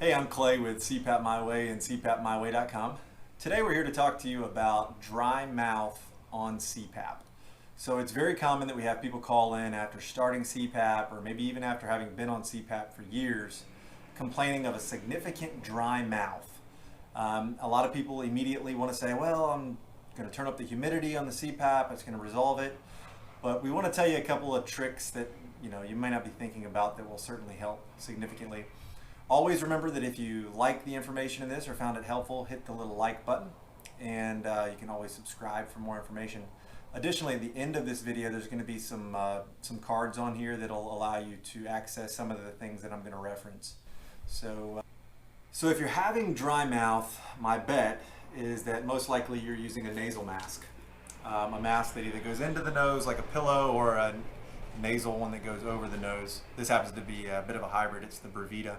Hey, I'm Clay with CPAPmyway and CPAPmyway.com. Today we're here to talk to you about dry mouth on CPAP. So it's very common that we have people call in after starting CPAP or maybe even after having been on CPAP for years complaining of a significant dry mouth. A lot of people immediately want to say, well, I'm going to turn up the humidity on the CPAP, it's going to resolve it. But we want to tell you a couple of tricks that you might not be thinking about that will certainly help significantly. Always remember that if you like the information in this or found it helpful, hit the little like button, and you can always subscribe for more information. Additionally, at the end of this video, there's going to be some cards on here that'll allow you to access some of the things that I'm going to reference. So if you're having dry mouth, my bet is that most likely you're using a nasal mask. A mask that either goes into the nose like a pillow or a nasal one that goes over the nose. This happens to be a bit of a hybrid. It's the Brevita.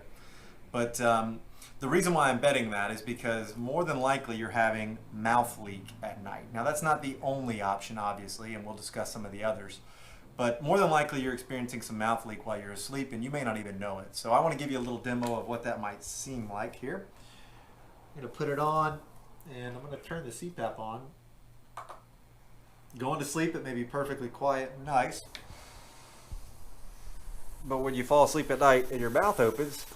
But the reason why I'm betting that is because more than likely you're having mouth leak at night. Now that's not the only option, obviously, and we'll discuss some of the others. But more than likely you're experiencing some mouth leak while you're asleep and you may not even know it. So I want to give you a little demo of what that might seem like here. I'm going to put it on and I'm going to turn the CPAP on. Going to sleep, it may be perfectly quiet and nice. But when you fall asleep at night and your mouth opens,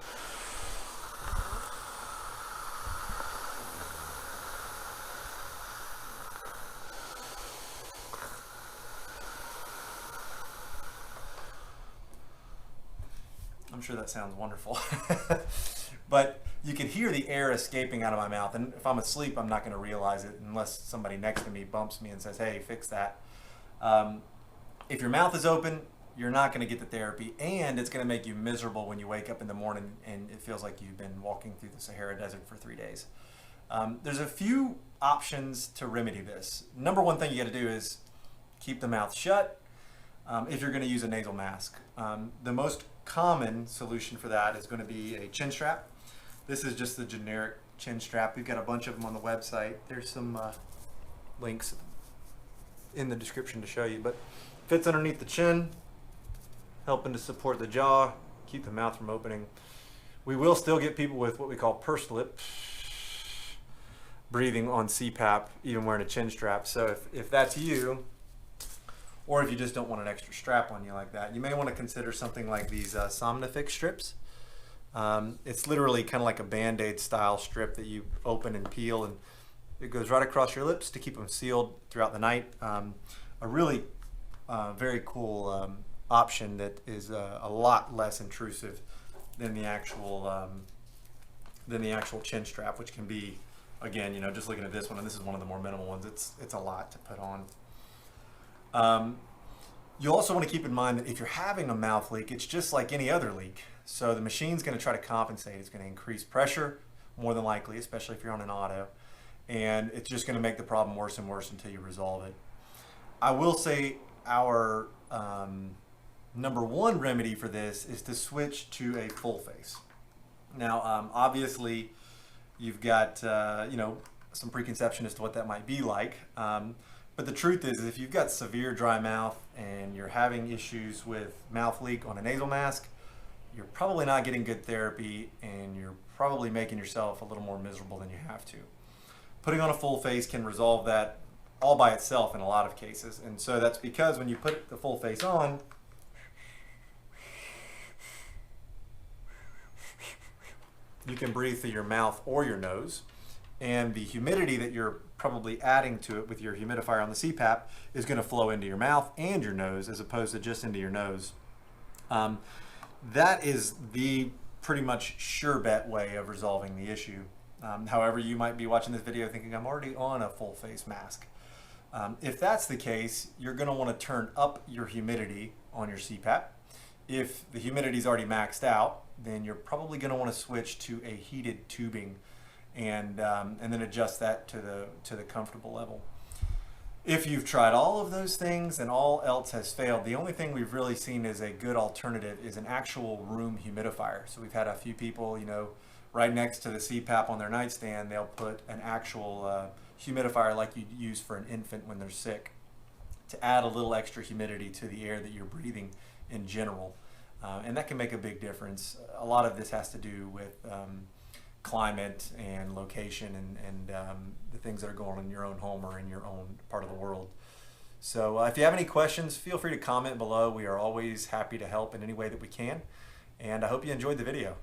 I'm sure that sounds wonderful. But you can hear the air escaping out of my mouth, and if I'm asleep, I'm not going to realize it unless somebody next to me bumps me and says, hey, fix that. If your mouth is open, you're not going to get the therapy, and it's going to make you miserable when you wake up in the morning and it feels like you've been walking through the Sahara Desert for 3 days. There's a few options to remedy this. Number one thing you got to do is keep the mouth shut if you're going to use a nasal mask. The most common solution for that is going to be a Chinstrap. This is just the generic Chinstrap. We've got a bunch of them on the website. There's some links in the description to show you, but fits underneath the chin, helping to support the jaw, keep the mouth from opening. We will still get people with what we call pursed lip breathing on CPAP, even wearing a Chinstrap. So if that's you, or if you just don't want an extra strap on you like that, you may want to consider something like these Somnifix strips. It's literally kind of like a Band-Aid style strip that you open and peel, and it goes right across your lips to keep them sealed throughout the night. A really very cool option that is a lot less intrusive than the actual chin strap, which can be, again, just looking at this one, and this is one of the more minimal ones. It's a lot to put on. You'll also want to keep in mind that if you're having a mouth leak, it's just like any other leak. So the machine's going to try to compensate. It's going to increase pressure, more than likely, especially if you're on an auto. And it's just going to make the problem worse and worse until you resolve it. I will say our number one remedy for this is to switch to a full face. Now, obviously, you've got some preconception as to what that might be like. But the truth is, if you've got severe dry mouth and you're having issues with mouth leak on a nasal mask, you're probably not getting good therapy and you're probably making yourself a little more miserable than you have to. Putting on a full face can resolve that all by itself in a lot of cases. And so that's because when you put the full face on, you can breathe through your mouth or your nose, and the humidity that you're probably adding to it with your humidifier on the CPAP is going to flow into your mouth and your nose as opposed to just into your nose. That is the pretty much sure bet way of resolving the issue. However, you might be watching this video thinking, I'm already on a full face mask. If that's the case, you're going to want to turn up your humidity on your CPAP. If the humidity is already maxed out, then you're probably going to want to switch to a heated tubing and then adjust that to the comfortable level. If you've tried all of those things and all else has failed, the only thing we've really seen as a good alternative is an actual room humidifier. So we've had a few people, right next to the CPAP on their nightstand, they'll put an actual humidifier like you'd use for an infant when they're sick to add a little extra humidity to the air that you're breathing in general. And that can make a big difference. A lot of this has to do with climate and location and the things that are going on in your own home or in your own part of the world. So if you have any questions, feel free to comment below. We are always happy to help in any way that we can. And I hope you enjoyed the video.